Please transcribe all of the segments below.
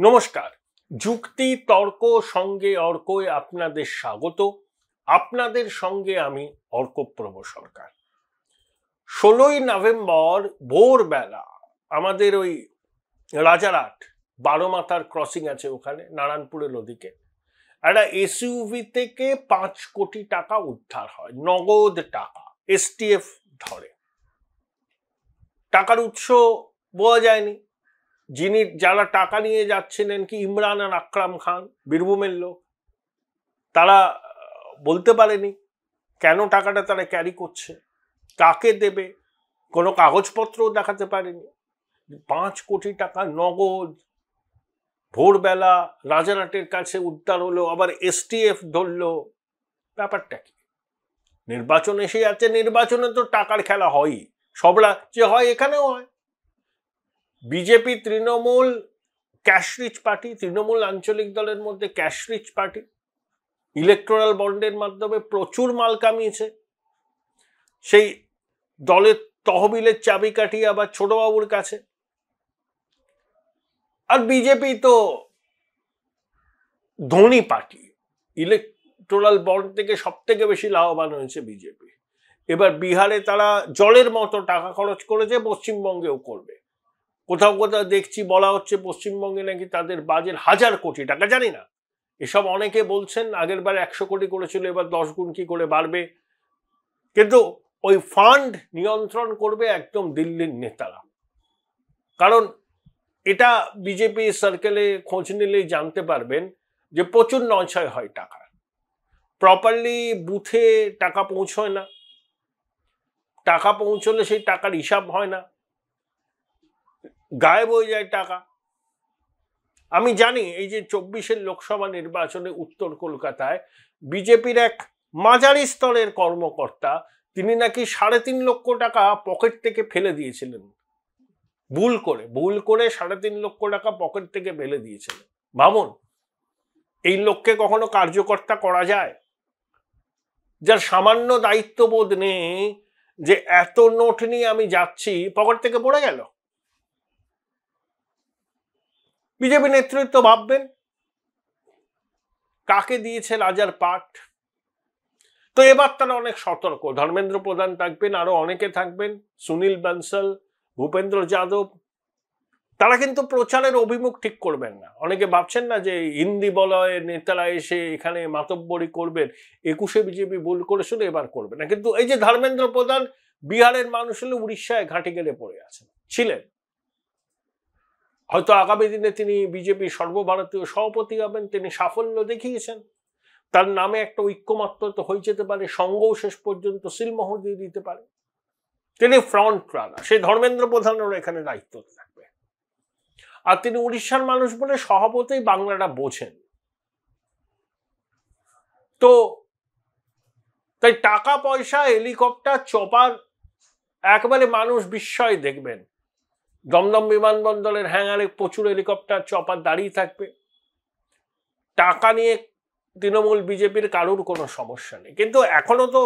নমস্কার। যুক্তি তর্ক সঙ্গে অর্কয় আপনাদের স্বাগত। আপনাদের সঙ্গে আমি অর্কপ্রভ সরকার। 16ই নভেম্বর ভোরবেলা আমাদের ওই রাজারহাট বারোমাথার ক্রসিং আছে, ওখানে নারায়ণপুরের ওদিকে একটা এসইউভি থেকে 5 কোটি টাকা উদ্ধার হয়, নগদ টাকা। এসটিএফ ধরে। টাকার উৎস বোঝা যায়নি। যারা টাকা নিয়ে যাচ্ছিলেন কি ইমরান আর আকরাম খান, বীরভূমের লোক, তারা বলতে পারেনি কেন টাকাটা তারা ক্যারি করছে, কাকে দেবে, কোনো কাগজপত্রও দেখাতে পারেনি। 5 কোটি টাকা নগদ ভোরবেলা রাজারহাটের কাছে উদ্ধার হলো, আবার এসটিএফ ধরলো। ব্যাপারটা কি? নির্বাচন এসে যাচ্ছে, নির্বাচনে তো টাকার খেলা হয়ই, সব রাজ্যে হয়, এখানেও হয়। BJP Trinamool cash rich party, Trinamool আঞ্চলিক দলের মধ্যে ক্যাশ রিচ পার্টি, ইলেকট্রাল বন্ডের মাধ্যমে প্রচুর মাল কামিয়েছে। সেই দলের তহবিলের চাবিকাঠি আবার ছোটবাবুর কাছে। আর বিজেপি তো ধনী পার্টি, ইলেকট্রাল বন্ড থেকে সব থেকে বেশি লাভবান হয়েছে বিজেপি। এবার বিহারে তারা জলের মতো টাকা খরচ করেছে, পশ্চিমবঙ্গেও করবে। কোথাও কোথাও দেখছি বলা হচ্ছে পশ্চিমবঙ্গে নাকি তাদের বাজেট 1000 কোটি টাকা, জানি না। এসব অনেকে বলছেন, আগের বার 100 কোটি করেছিল, এবার 10 গুণ কি করে বাড়বে। কিন্তু ওই ফান্ড নিয়ন্ত্রণ করবে একদম দিল্লির নেতারা। কারণ এটা বিজেপি সার্কেলে খোঁজ নিলেই জানতে পারবেন যে প্রচুর নয়ছয় হয় টাকা, প্রপারলি বুথে টাকা পৌঁছয় না, টাকা পৌঁছলে সেই টাকার হিসাব হয় না, গায়েব হয়ে যায় টাকা। আমি জানি এই যে 24-এর লোকসভা নির্বাচনে উত্তর কলকাতায় বিজেপির এক মাঝারি স্তরের কর্মকর্তা, তিনি নাকি 3.5 লক্ষ টাকা পকেট থেকে ফেলে দিয়েছিলেন, ভুল করে 3.5 লক্ষ টাকা পকেট থেকে ফেলে দিয়েছিলেন। ভাবুন, এই লোককে কখনো কার্যকর্তা করা যায়, যার সামান্য দায়িত্ববোধ নেই যে এত নোট নিয়ে আমি যাচ্ছি, পকেট থেকে পড়ে গেল। বিজেপি নেতৃত্ব ভাববেন কাকে দিয়েছে রাজার পাট। তো এবার তারা অনেক সতর্ক। ধর্মেন্দ্র প্রধান থাকবেন, আরো অনেকে থাকবেন, সুনীল বানসাল, ভূপেন্দ্র যাদব। তারা কিন্তু প্রচারের অভিমুখ ঠিক করবেন না। অনেকে ভাবছেন না যে হিন্দি বলয়ের নেতারা এসে এখানে মাতব্বরি করবেন, 21-এ বিজেপি ভুল করেছিল, এবার করবে না। কিন্তু এই যে ধর্মেন্দ্র প্রধান বিহারের মানুষ হলে উড়িষ্যায় ঘাঁটি গেড়ে পড়ে আছেন, ছিলেন, হয়তো আগামী দিনে তিনি বিজেপির সর্বভারতীয় সভাপতি হবেন, তিনি সাফল্য দেখিয়েছেন, তার নামে একটা ঐক্যমাত্র তো হয়ে যেতে পারে, সঙ্গও শেষ পর্যন্ত সিলমোহর দিয়ে দিতে পারে। তিনি ফ্রন্ট রানার, সেই ধর্মেন্দ্র প্রধানের এখানে দায়িত্ব থাকবে। আর তিনি উড়িষ্যার মানুষ বলে স্বভাবতই বাংলাটা বোঝেন। তো তাই টাকা পয়সা, হেলিকপ্টার, চপার, একবারে মানুষ বিস্ময় দেখবেন। দমদম বিমানবন্দরের হ্যাঙ্গারে প্রচুর হেলিকপ্টার, চপার দাঁড়িয়ে থাকবে। টাকা নিয়ে তৃণমূল বিজেপির কারোর কোনো সমস্যা নেই। কিন্তু এখনো তো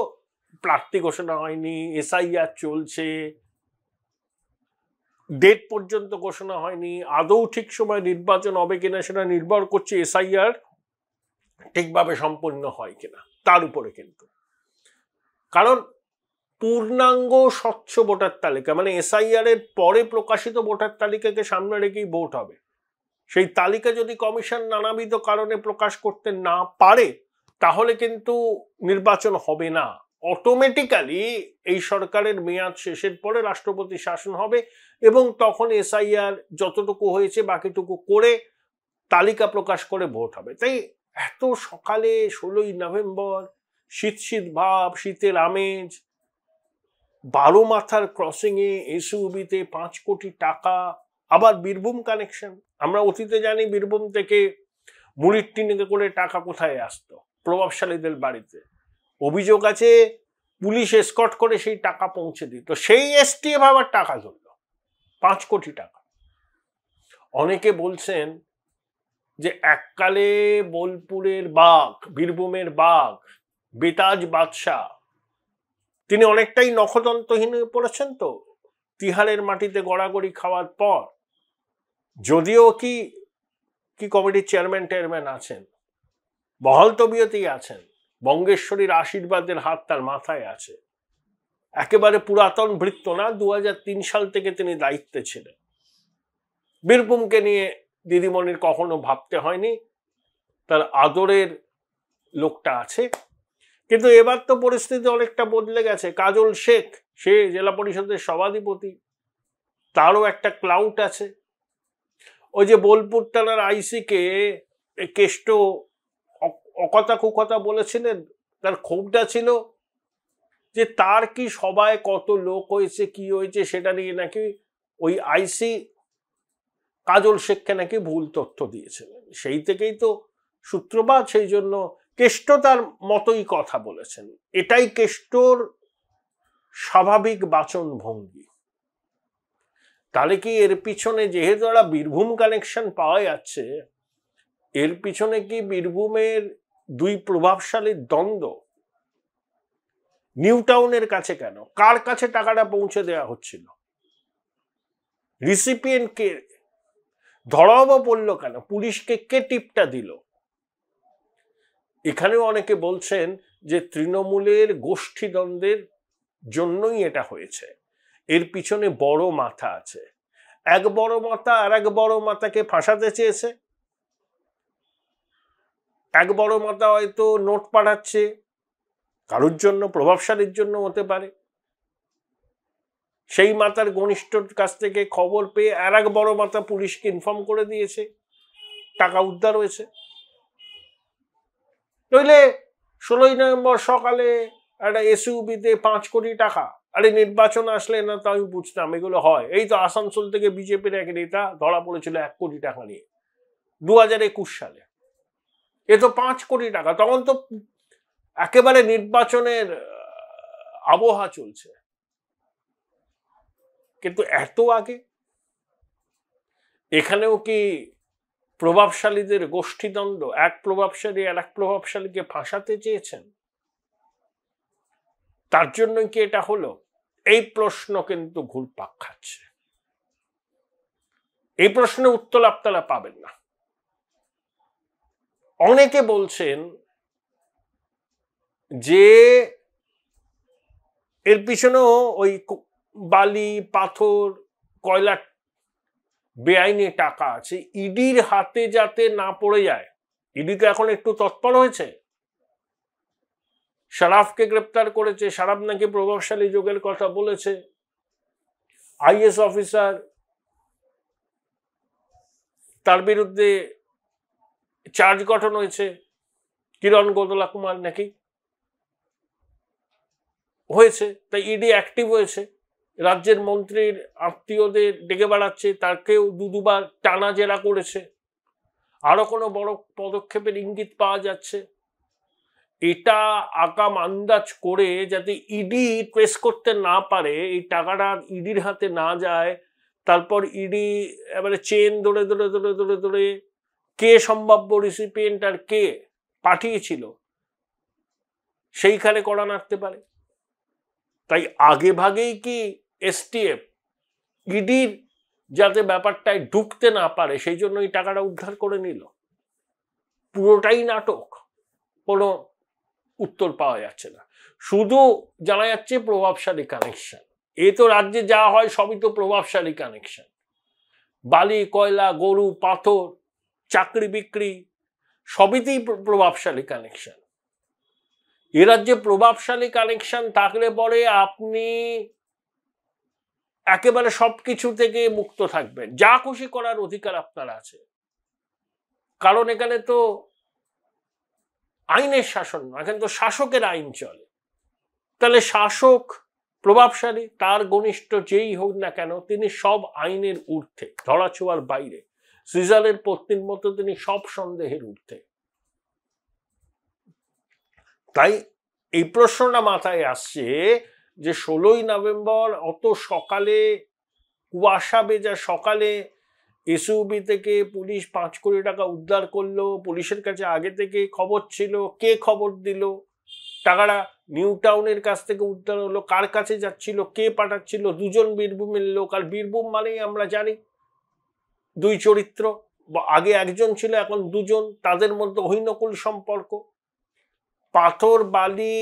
প্রার্থী ঘোষণা হয়নি, এসআইআর চলছে, ডেট পর্যন্ত ঘোষণা হয়নি। আদৌ ঠিক সময় নির্বাচন হবে কিনা সেটা নির্ভর করছে এসআইআর ঠিকভাবে সম্পন্ন হয় কিনা তার উপরে। কিন্তু কারণ পূর্ণাঙ্গ স্বচ্ছ ভোটার তালিকা, মানে এসআইআর এর পরে প্রকাশিত ভোটার তালিকাকে সামনে রেখেই ভোট হবে। সেই তালিকা যদি কমিশন নানাবিধ কারণে প্রকাশ করতে না পারে, তাহলে কিন্তু নির্বাচন হবে না। অটোমেটিক্যালি এই সরকারের মেয়াদ শেষের পরে রাষ্ট্রপতি শাসন হবে, এবং তখন এসআইআর যতটুকু হয়েছে বাকিটুকু করে তালিকা প্রকাশ করে ভোট হবে। তাই এত সকালে 16ই নভেম্বর, শীত শীত ভাব, শীতের আমেজ, বারোমাথার ক্রসিং এ এসইউভিতে 5 কোটি টাকা, আবার বীরভূম কানেকশন। আমরা অতীতে জানি বীরভূম থেকে মুড়ির টিনে করে টাকা কোথায় আসতো, প্রভাবশালীদের বাড়িতে। অভিযোগ আছে পুলিশ এসকর্ট করে সেই টাকা পৌঁছে দিত। সেই এসটিএফ আবার টাকা ধরল 5 কোটি টাকা। অনেকে বলছেন যে এককালে বোলপুরের বাঘ, বীরভূমের বাঘ বেতাজ বাদশাহ, তিনি অনেকটাই নখদন্তহীন হয়ে পড়েছেন তো তিহারের মাটিতে গড়াগড়ি খাওয়ার পর। যদিও কি কি কমিটির চেয়ারম্যান আছেন, বহাল তবিয়তেই আছেন, বঙ্গেশ্বরীর আশীর্বাদের হাত তার মাথায় আছে, একেবারে পুরাতন ভৃত্য না, 2003 সাল থেকে তিনি দায়িত্বে ছিলেন। বীরভূমকে নিয়ে দিদিমণির কখনো ভাবতে হয়নি, তার আদরের লোকটা আছে। কিন্তু এবার তো পরিস্থিতি অনেকটা বদলে গেছে। কাজল শেখ, সে জেলা পরিষদের সভাধিপতি, তারও একটা ক্লাউট আছে। ওই যে বোলপুর থানার আইসিকে কেষ্ট অকথা কুকথা বলেছিলেন, তার ক্ষোভটা ছিল যে তার কি সবাই কত লোক হয়েছে, কি হয়েছে, সেটা নিয়ে নাকি ওই আইসি কাজল শেখকে নাকি ভুল তথ্য দিয়েছিলেন। সেই থেকেই তো সূত্রপাত। সেই জন্য কেষ্ট তার মতোই কথা বলেছেন। এটাই কেষ্টর স্বাভাবিক বাচন ভঙ্গি। তাহলে কি এর পিছনে, যেহেতু একটা বীরভূম কানেকশন পাওয়া যাচ্ছে, এর পিছনে কি বীরভূমের দুই প্রভাবশালীর দ্বন্দ্ব? নিউ টাউনের কাছে কেন? কার কাছে টাকাটা পৌঁছে দেওয়া হচ্ছিল? রিসিপিয়েন্ট কে? ধরাও বা পড়লো কেন? পুলিশকে কে টিপটা দিল? এখানেও অনেকে বলছেন যে তৃণমূলের গোষ্ঠীদ্বন্দ্বের জন্যই এটা হয়েছে। এর পিছনে বড় মাথা আছে। এক বড় মাথা আর এক বড় মাথাকে ফাঁসাতে চেয়েছে। এক বড় মাথা হয়তো নোট পাঠাচ্ছে, কারোর জন্য, প্রভাবশালীর জন্য হতে পারে। সেই মাথার ঘনিষ্ঠর কাছ থেকে খবর পেয়ে আর এক বড় মাথা পুলিশকে ইনফর্ম করে দিয়েছে, টাকা উদ্ধার হয়েছে। নইলে 16ই নভেম্বর সকালে একটা এসইউবিতে 5 কোটি টাকা, আরে নির্বাচন আসলে না তো আমি বুঝতাম এগুলো হয়। এই তো আসানসোল থেকে বিজেপির এক নেতা ধরা পড়েছিল 1 কোটি টাকা নিয়ে 2021 সালে। এ তো 5 কোটি টাকা। তখন তো একেবারে নির্বাচনের আবহাওয়া চলছে। কিন্তু এত আগে এখানেও কি প্রভাবশালীদের গোষ্ঠীদ্বন্দ্ব, এক প্রভাবশালী আর এক প্রভাবশালীকে ফাঁসাতে চেয়েছেন? তার জন্যই কি এটা হলো? এই প্রশ্ন কিন্তু ঘুরপাক খাচ্ছে। এই প্রশ্নের উত্তর আপনারা পাবেন না। অনেকে বলছেন যে এর পিছনেও ওই বালি, পাথর, কয়লা বেআইনি টাকা আছে, ইডির হাতে যাতে না পড়ে যায়। ইডি তো এখন একটু তৎপর হয়েছে, শারাফকে গ্রেপ্তার করেছে। শারাফ নাকি প্রভাবশালী যোগের কথা বলেছে। আইএস অফিসার, তার বিরুদ্ধে চার্জ গঠন হয়েছে, কিরণ গোদলা কুমার নাকি হয়েছে। তাই ইডি অ্যাক্টিভ হয়েছে, রাজ্যের মন্ত্রীর আত্মীয়দের ডেকে বেড়াচ্ছে, তাকেও দুবার টানা জেরা করেছে। আরো কোনো বড় পদক্ষেপের ইঙ্গিত পাওয়া যাচ্ছে। এটা আগাম আন্দাজ করে যাতে ইডি ট্রেস করতে না পারে, এই টাকাটা ইডির হাতে না যায়, তারপর ইডি এবারে চেন ধরে ধরে ধরে ধরে ধরে কে সম্ভাব্য রিসিপিয়েন্ট আর কে পাঠিয়েছিল সেইখানে কড়া নাড়তে পারে। তাই আগে ভাগেই কি এসটিএফ ইডির যাতে ব্যাপারটায় ঢুকতে না পারে সেই জন্য এই টাকাটা উদ্ধার করে নিল? পুরোটাই নাটক, কোনো উত্তর পাওয়া যাচ্ছে না। শুধু জানা যাচ্ছে প্রভাবশালী কানেকশন। এ তো রাজ্যে যা হয় সবই তো প্রভাবশালী কানেকশন। বালি, কয়লা, গরু, পাথর, চাকরি বিক্রি, সবইতেই প্রভাবশালী কানেকশন। এ রাজ্যে প্রভাবশালী কানেকশন থাকলে পরে আপনি একেবারে সবকিছু থেকে মুক্ত থাকবেন, যা খুশি করার অধিকার আপনার আছে। কারণ এখানে তো আইনের শাসন না, এখানে তো শাসকের আইন চলে। তাহলে শাসক প্রভাবশালী, তার ঘনিষ্ঠ যেই হোক না কেন, তিনি সব আইনের ঊর্ধ্বে, ধরাছোঁয়ার বাইরে। সিজারের পত্নীর মতো তিনি সব সন্দেহের ঊর্ধ্বে। তাই এই প্রশ্নটা মাথায় আসছে যে 16ই নভেম্বর অত সকালে, কুয়াশা ভেজা সকালে এসইউবি থেকে পুলিশ 5 কোটি টাকা উদ্ধার করলো। পুলিশের কাছে আগে থেকে খবর ছিল, কে খবর দিল, টাকাটা নিউ টাউনের কাছ থেকে উদ্ধার হলো, কার কাছে যাচ্ছিল, কে পাঠাচ্ছিল? দুজন বীরভূমের লোক। আর বীরভূম মানেই আমরা জানি দুই চরিত্র, আগে একজন ছিল, এখন দুজন, তাদের মধ্যে হৈনকুল সম্পর্ক, পাথর বালি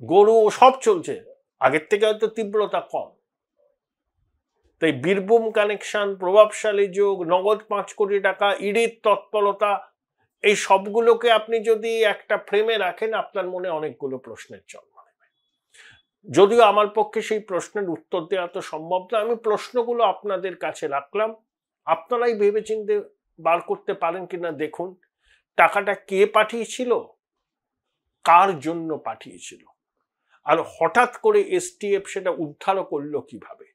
গরু সব চলছে, আগের থেকে হয়তো তীব্রতা কম। তাই বীরভূম কানেকশন, প্রভাবশালী যোগ, নগদ 5 কোটি টাকা, ইডির তৎপরতা, এই সবগুলোকে আপনি যদি একটা ফ্রেমে রাখেন, আপনার মনে অনেকগুলো প্রশ্নের জন্ম নেবে। যদিও আমার পক্ষে সেই প্রশ্নের উত্তর দেওয়া তো সম্ভব না, আমি প্রশ্নগুলো আপনাদের কাছে রাখলাম, আপনারাই ভেবেচিন্তে বার করতে পারেন কিনা দেখুন। টাকাটা কে পাঠিয়েছিল, কার জন্য পাঠিয়েছিল, আর হঠাৎ করে এসটিএফ সেটা উদ্ধার করলো কিভাবে,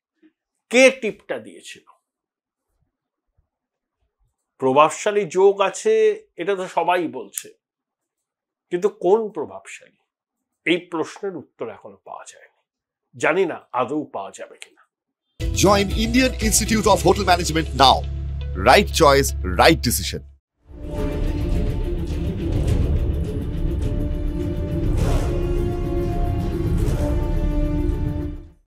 কে টিপটা দিয়েছিল? প্রভাবশালী যোগ আছে এটা তো সবাই বলছে, কিন্তু কোন প্রভাবশালী, এই প্রশ্নের উত্তর এখনো পাওয়া যায়নি। জানি না আদৌ পাওয়া যাবে কিনা। Join Indian Institute of Hotel Management now. Right choice, right decision.